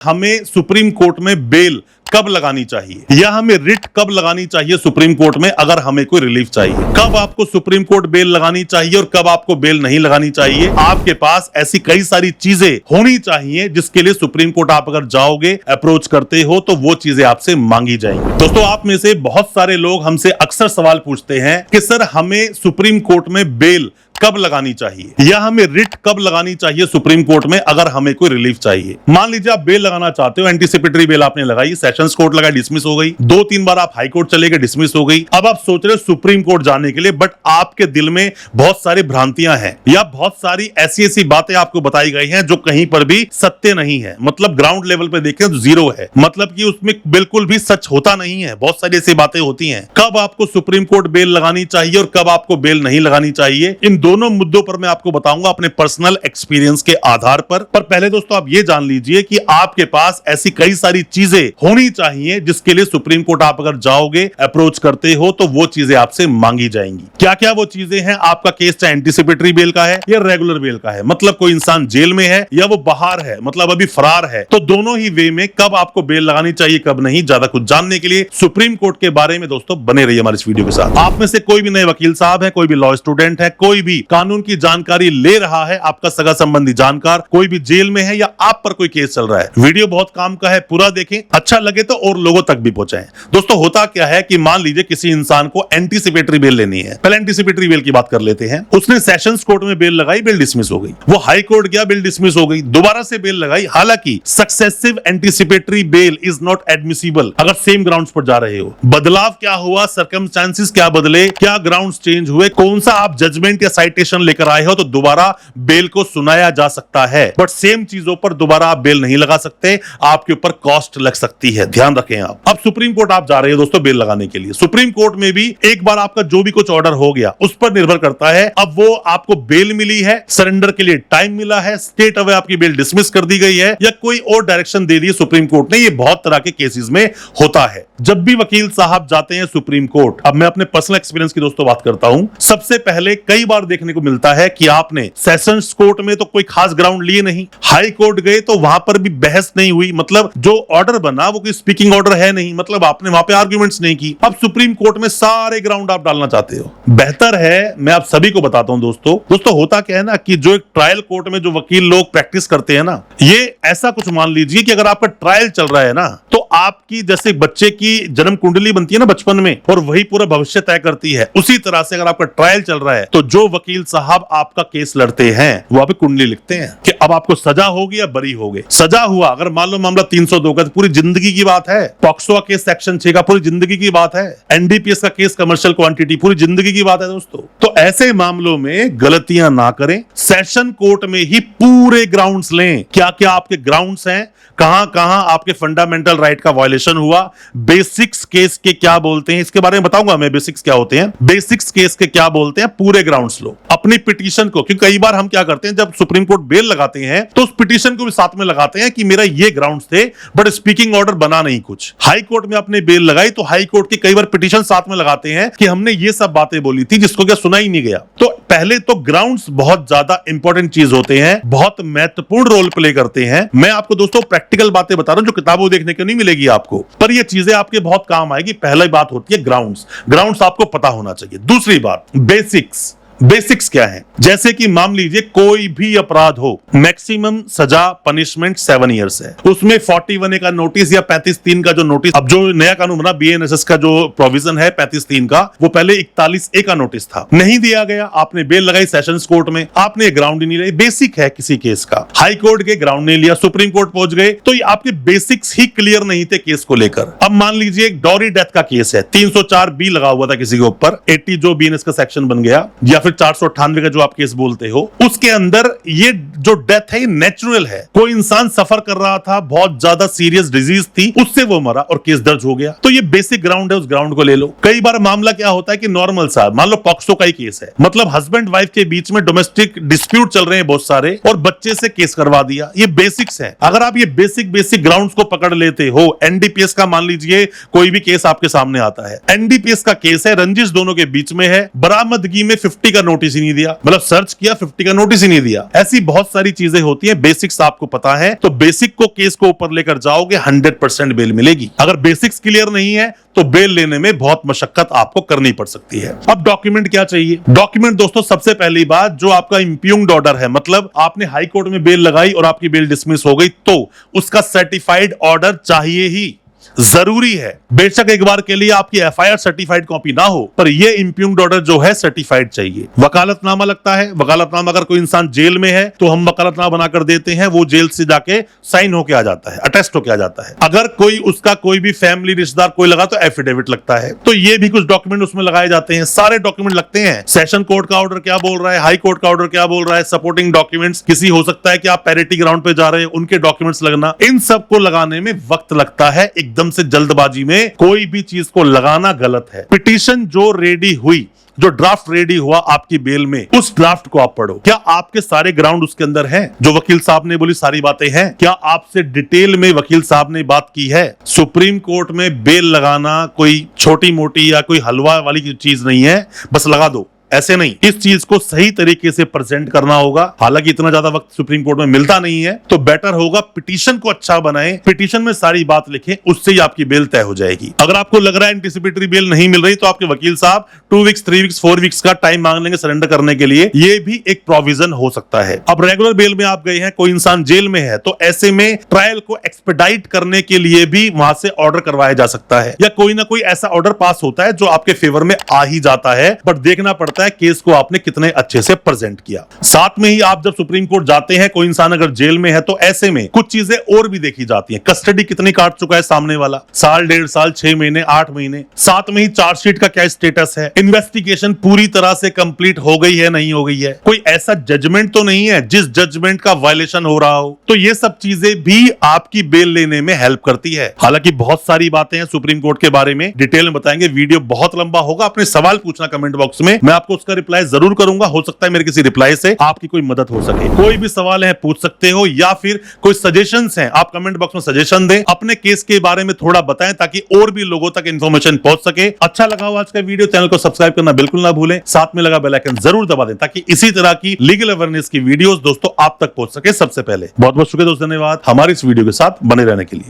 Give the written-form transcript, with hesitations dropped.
हमें supreme court में bell कब लगानी चाहिए या हमें रिट कब लगानी चाहिए सुप्रीम कोर्ट में अगर हमें कोई रिलीफ चाहिए। कब आपको सुप्रीम कोर्ट बेल लगानी चाहिए और कब आपको बेल नहीं लगानी चाहिए। आपके पास ऐसी कई सारी चीजें होनी चाहिए जिसके लिए सुप्रीम कोर्ट आप अगर जाओगे अप्रोच करते हो तो वो चीजें आपसे मांगी जाएंगी। दोस्तों, आप में से बहुत सारे लोग हमसे अक्सर सवाल पूछते हैं कि सर हमें सुप्रीम कोर्ट में बेल कब लगानी चाहिए या हमें रिट कब लगानी चाहिए सुप्रीम कोर्ट में अगर हमें कोई रिलीफ चाहिए। मान लीजिए आप बेल लगाना चाहते हो, एंटीसिपेटरी बेल आपने लगाई, सेशंस कोर्ट लगाई, डिसमिस हो गई, 2-3 बार आप हाई कोर्ट चले गए, डिसमिस हो गई। अब आप सोच रहे हो सुप्रीम कोर्ट जाने के लिए, बट आपके दिल में बहुत सारी भ्रांतियां हैं या बहुत सारी ऐसी बातें आपको बताई गई हैं जो कहीं पर भी सत्य नहीं है। मतलब ग्राउंड लेवल पे देखें तो जीरो है, मतलब कि उसमें बिल्कुल भी सच होता नहीं है। बहुत सारी ऐसी बातें होती हैं। कब आपको सुप्रीम कोर्ट बेल लगानी चाहिए और कब आपको बेल नहीं लगानी चाहिए, इन दोनों मुद्दों पर मैं आपको बताऊंगा अपने पर्सनल एक्सपीरियंस के आधार पर पहले दोस्तों आप ये जान लीजिए कि आपके पास ऐसी कई सारी चीजें होनी चाहिए जिसके लिए सुप्रीम कोर्ट आप अगर जाओगे अप्रोच करते हो तो वो चीजें आपसे मांगी जाएंगी। क्या क्या वो चीजें हैं। आपका केस चाहे एंटीसिपेटरी बेल का है या रेगुलर बेल का है, मतलब कोई इंसान जेल में है या वो बाहर है, मतलब अभी फरार है, तो दोनों ही वे में कब आपको बेल लगानी चाहिए कब नहीं, ज्यादा कुछ जानने के लिए सुप्रीम कोर्ट के बारे में दोस्तों बने रहिए हमारे इस वीडियो के साथ। आप में से कोई भी नए वकील साहब है, कोई भी लॉ स्टूडेंट है, कोई भी कानून की जानकारी ले रहा है, आपका सगा संबंधी जानकार कोई भी जेल में है या आप पर कोई केस चल रहा है, वीडियो बहुत काम का है, पूरा देखें, अच्छा लगे तो और लोगों तक भी पहुंचाएं। दोस्तों होता क्या है कि मान लीजिए किसी इंसान को एंटीसिपेटरी बेल लेनी है। पहले एंटीसिपेटरी बेल की बात कर लेते हैं। उसने सेशंस कोर्ट में बेल लगाई, बेल डिसमिस हो गई। वो हाई कोर्ट गया, बेल डिसमिस हो गई, दोबारा से बेल लगाई। हालांकि successive anticipatory bail is not admissible अगर सेम ग्राउंड्स पर जा रहे हो। बदलाव क्या हुआ, सर्कमस्टेंसेस क्या बदले, क्या ग्राउंड्स चेंज हुए, कौन सा आप जजमेंट या साइटेशन लेकर आए हो, तो दोबारा बेल को सुनाया जा सकता है। बट सेम चीजों पर दोबारा आप बेल नहीं लगा सकते, आपके ऊपर कॉस्ट लग सकती है, ध्यान रखें आप। अब सुप्रीम कोर्ट आप जा रहे हो दोस्तों बेल लगाने के लिए। सुप्रीम कोर्ट में भी एक बार आपका जो भी कुछ ऑर्डर हो गया उस पर निर्भर करता है। अब वो आपको बेल मिली है, सरेंडर के लिए टाइम मिला है, स्टेट अवे आपकी बेल डिसमिस कर दी गई है या कोई और डायरेक्शन दे दी है सुप्रीम कोर्ट ने। ये बहुत तरह के केसेस में होता है जब भी वकील साहब जाते हैं सुप्रीम कोर्ट। अब मैं अपने पर्सनल एक्सपीरियंस की दोस्तों बात करता हूं। सबसे पहले कई बार देखने को मिलता है कि आपने सेशंस कोर्ट में तो कोई खास ग्राउंड लिए नहीं, हाई कोर्ट गए तो वहां पर भी बहस नहीं हुई, मतलब जो ऑर्डर बना वो कोई स्पीकिंग ऑर्डर है नहीं, मतलब आपने वहां पे आर्ग्यूमेंट्स नहीं की। अब सुप्रीम कोर्ट में सारे ग्राउंड आप डालना चाहते हो। बेहतर है मैं आप सभी को बताता हूं दोस्तों होता क्या है ना कि जो एक ट्रायल कोर्ट में जो वकील लोग प्रैक्टिस करते हैं ना, ये ऐसा कुछ मान लीजिए कि अगर आपका ट्रायल चल रहा है ना तो आपकी जैसे बच्चे की जन्म कुंडली बनती है ना बचपन में और वही पूरा भविष्य तय करती है, उसी तरह से अगर आपका ट्रायल चल रहा है तो जो वकील साहब आपका केस लड़ते हैं वो आप कुंडली लिखते हैं कि अब आपको सजा होगी या बरी होगे। सजा हुआ अगर मान लो मामला 302 का तो पूरी जिंदगी की बात है, पॉक्सो का केस सेक्शन 6 का पूरी जिंदगी की बात है, एनडीपीएस का केस कमर्शियल क्वांटिटी पूरी जिंदगी की बात है दोस्तों। तो ऐसे मामलों में गलतियां ना करें, सेशन कोर्ट में ही पूरे ग्राउंड्स लें। क्या क्या आपके ग्राउंड्स हैं, कहां कहां आपके फंडामेंटल राइट का वायलेशन हुआ, बेसिक्स केस के क्या बोलते हैं, इसके बारे में बताऊंगा मैं। बेसिक्स क्या होते हैं, बेसिक्स केस के क्या बोलते हैं, पूरे ग्राउंड्स लो अपनी पिटीशन को। क्योंकि कई बार हम क्या करते हैं जब सुप्रीम कोर्ट बेल लगाते हैं तो उस पिटीशन को भी साथ में लगाते हैं कि मेरा ये ग्राउंड्स थे बट स्पीकिंग ऑर्डर बना नहीं कुछ। हाई कोर्ट में आपने बेल लगाई तो हाई कोर्ट की कई बार पिटीशन साथ में लगाते हैं कि हमने ये सब बातें बोली थी जिसको क्या सुना ही नहीं गया। तो पहले तो ग्राउंड्स बहुत ज्यादा इंपॉर्टेंट चीज होते हैं, बहुत महत्वपूर्ण रोल प्ले करते हैं। मैं आपको दोस्तों प्रैक्टिकल बातें बता रहा हूं जो किताबों देखने को नहीं मिलेगी आपको, पर ये चीजें आपके बहुत काम आएगी। पहली बात होती है ग्राउंड्स आपको पता होना चाहिए। दूसरी बात बेसिक्स क्या है, जैसे कि मान लीजिए कोई भी अपराध हो, मैक्सिमम सजा पनिशमेंट 7 इयर्स है, उसमें 41A का नोटिस या 35(3) का जो नोटिस, अब जो नया कानून बना बीएनएसएस का जो प्रोविजन है 35(3) का, वो पहले 41A का नोटिस था, नहीं दिया गया। आपने बेल लगाई सेशंस कोर्ट में, आपने ग्राउंड नहीं लिया, बेसिक है किसी केस का। हाई कोर्ट के ग्राउंड नहीं लिया, सुप्रीम कोर्ट पहुंच गए तो ये आपके बेसिक्स ही क्लियर नहीं थे केस को लेकर। अब मान लीजिए एक डॉरी डेथ का केस है, 304B लगा हुआ था किसी के ऊपर, 80 जो बीएनएस का सेक्शन बन गया, या फिर 498 का जो आप केस बोलते हो, उसके अंदर ये जो डेथ है ये नेचुरल है। कोई इंसान सफर कर रहा था, बहुत ज्यादा सीरियस डिजीज थी, उससे वो मरा और केस दर्ज हो गया, तो ये बेसिक ग्राउंड है, उस ग्राउंड को ले लो। कई बार मामला क्या होता है कि नॉर्मल सा, मान लो पॉक्सो का ही केस है, मतलब हस्बैंड वाइफ के बीच में डोमेस्टिक डिस्प्यूट चल रहे हैं बहुत सारे और बच्चे से केस करवा दिया, ये बेसिक्स है। अगर आप ये बेसिक ग्राउंड्स को पकड़ लेते हो, एनडीपीएस का मान लीजिए कोई भी केस आपके सामने आता है, एनडीपीएस का केस है, रंजिश दोनों के बीच में है, बरामदगी में 50 का का नोटिस ही नहीं दिया, मतलब सर्च किया 50 का नोटिस ही नहीं दिया। ऐसी बहुत सारी चीजें होती है, बेसिक्स आपको पता है तो बेसिक को केस को ऊपर लेकर जाओगे 100% बेल मिलेगी। अगर बेसिक्स क्लियर नहीं है तो बेल लेने में बहुत मशक्कत आपको करनी पड़ सकती है। अब डॉक्यूमेंट क्या चाहिए? डॉक्यूमेंट दोस्तों सबसे पहली बात, जो आपका इंप्यूग्ड ऑर्डर है, मतलब आपने हाई कोर्ट में बेल लगाई और आपकी बेल डिसमिस हो गई, तो उसका सर्टिफाइड ऑर्डर चाहिए ही, जरूरी है। बेशक एक बार के लिए आपकी एफआईआर सर्टिफाइड कॉपी ना हो, पर यह इंप्यूग्ड ऑर्डर जो है सर्टिफाइड चाहिए। वकालतनामा लगता है, वकालतनामा अगर कोई इंसान जेल में है तो हम वकालतनामा बनाकर देते हैं, वो जेल से जाके साइन होके आ जाता है, अटेस्ट होके आ जाता है। अगर कोई उसका कोई भी फैमिली रिश्तेदार कोई लगा तो एफिडेविट लगता है। तो ये भी कुछ डॉक्यूमेंट उसमें लगाए जाते हैं, सारे डॉक्यूमेंट लगते हैं। सेशन कोर्ट का ऑर्डर क्या बोल रहा है, हाई कोर्ट का ऑर्डर क्या बोल रहा है, सपोर्टिंग डॉक्यूमेंट्स, किसी हो सकता है कि आप पैरिटी ग्राउंड पे जा रहे हैं, उनके डॉक्यूमेंट्स लगना, इन सबको लगाने में वक्त लगता है। एकदम से जल्दबाजी में कोई भी चीज को लगाना गलत है। पिटीशन जो रेडी हुई, जो ड्राफ्ट रेडी हुआ आपकी बेल में, उस ड्राफ्ट को आप पढ़ो। क्या आपके सारे ग्राउंड उसके अंदर हैं? जो वकील साहब ने बोली सारी बातें हैं? क्या आपसे डिटेल में वकील साहब ने बात की है? सुप्रीम कोर्ट में बेल लगाना कोई छोटी मोटी या कोई हलवा वाली चीज नहीं है, बस लगा दो, ऐसे नहीं। इस चीज को सही तरीके से प्रेजेंट करना होगा। हालांकि इतना ज्यादा वक्त सुप्रीम कोर्ट में मिलता नहीं है, तो बेटर होगा पिटीशन को अच्छा बनाएं, पिटीशन में सारी बात लिखें, उससे ही आपकी बेल तय हो जाएगी। अगर आपको लग रहा है एंटिसिपेटरी बेल नहीं मिल रही, तो आपके वकील साहब 2 वीक्स 3 वीक्स 4 वीक्स का टाइम मांग लेंगे सरेंडर करने के लिए। ये भी एक प्रोविजन हो सकता है। अब रेगुलर बेल में आप गए हैं, कोई इंसान जेल में है, तो ऐसे में ट्रायल को एक्सपेडाइट करने के लिए भी वहां से ऑर्डर करवाया जा सकता है, या कोई ना कोई ऐसा ऑर्डर पास होता है जो आपके फेवर में आ ही जाता है, बट देखना पड़ता है केस को आपने कितने अच्छे से प्रेजेंट किया। साथ में ही आप जब सुप्रीम कोर्ट जाते हैं, कोई इंसान अगर जेल में है, तो ऐसे में कुछ चीजें और भी देखी जाती हैं। कस्टडी कितनी काट चुका है सामने वाला, साल, 1.5 साल, 6 महीने, 8 महीने। साथ में ही चार्जशीट का क्या स्टेटस है, इन्वेस्टिगेशन पूरी तरह से कंप्लीट हो गई है, नहीं हो गई है, कोई ऐसा जजमेंट तो नहीं है जिस जजमेंट का वायलेशन हो रहा हो। तो ये सब चीजें भी आपकी बेल लेने में हेल्प करती है। हालांकि बहुत सारी बातें हैं सुप्रीम कोर्ट के बारे में, डिटेल में बताएंगे, वीडियो बहुत लंबा होगा। अपने सवाल पूछना कमेंट बॉक्स में, मैं आपको उसका रिप्लाई जरूर करूंगा। हो सकता है मेरे किसी रिप्लाई से आपकी कोई मदद हो सके। कोई भी सवाल है पूछ सकते हो, या फिर कोई सजेशंस हैं आप कमेंट बॉक्स में सजेशन दें, अपने केस के बारे में थोड़ा बताएं ताकि और भी लोगों तक इंफॉर्मेशन पहुंच सके। अच्छा लगा हो आज का वीडियो, चैनल को सब्सक्राइब करना बिल्कुल ना भूलें, साथ में लगा बेल आइकन जरूर दबा दें ताकि इसी तरह की लीगल अवेयरनेस की वीडियोस दोस्तों आप तक पहुंच सके सबसे पहले। बहुत बहुत शुक्रिया दोस्तों, धन्यवाद हमारे इस वीडियो के साथ बने रहने के लिए।